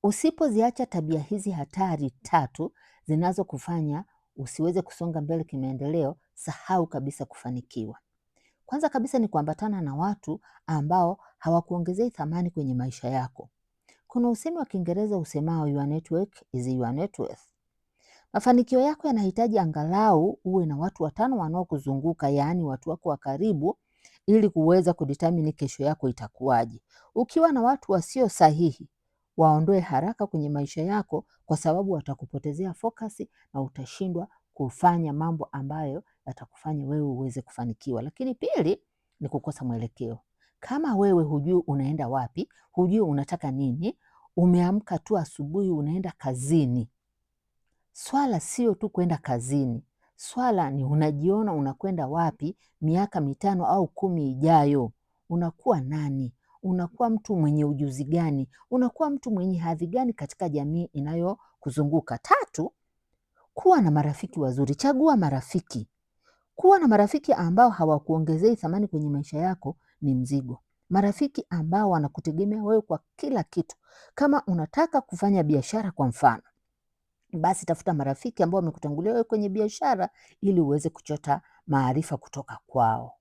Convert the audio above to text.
Usipoziacha tabia hizi hatari 3 zinazokufanya usiweze kusonga mbele kimaendeleo, sahau kabisa kufanikiwa. Kwanza kabisa ni kuambatana na watu ambao hawakuongezei thamani kwenye maisha yako. Kuna usemi wa Kiingereza usemao your network is your net worth. Mafanikio yako yanahitaji angalau uwe na watu 5 wanaokuzunguka, yaani watu wako wa karibu, ili kuweza kudetermine kesho yako itakuwaje. Ukiwa na watu wasio sahihi, waondoe haraka kwenye maisha yako, kwa sababu watakupotezea focus na utashindwa kufanya mambo ambayo yatakufanya wewe uweze kufanikiwa. Lakini pili ni kukosa mwelekeo. Kama wewe hujui unaenda wapi, hujui unataka nini, umeamka tu asubuhi unaenda kazini. Swala sio tu kwenda kazini. Swala ni unajiona unakwenda wapi miaka 5 au 10 ijayo. Unakuwa nani? Unakuwa mtu mwenye ujuzi gani? Unakuwa mtu mwenye hadhi gani katika jamii inayokuzunguka? 3, kuwa na marafiki wazuri. Chagua marafiki. Kuwa na marafiki ambao hawakuongezei thamani kwenye maisha yako ni mzigo. Marafiki ambao wanakutegemea wewe kwa kila kitu. Kama unataka kufanya biashara kwa mfano, basi tafuta marafiki ambao wamekutangulia wewe kwenye biashara ili uweze kuchota maarifa kutoka kwao.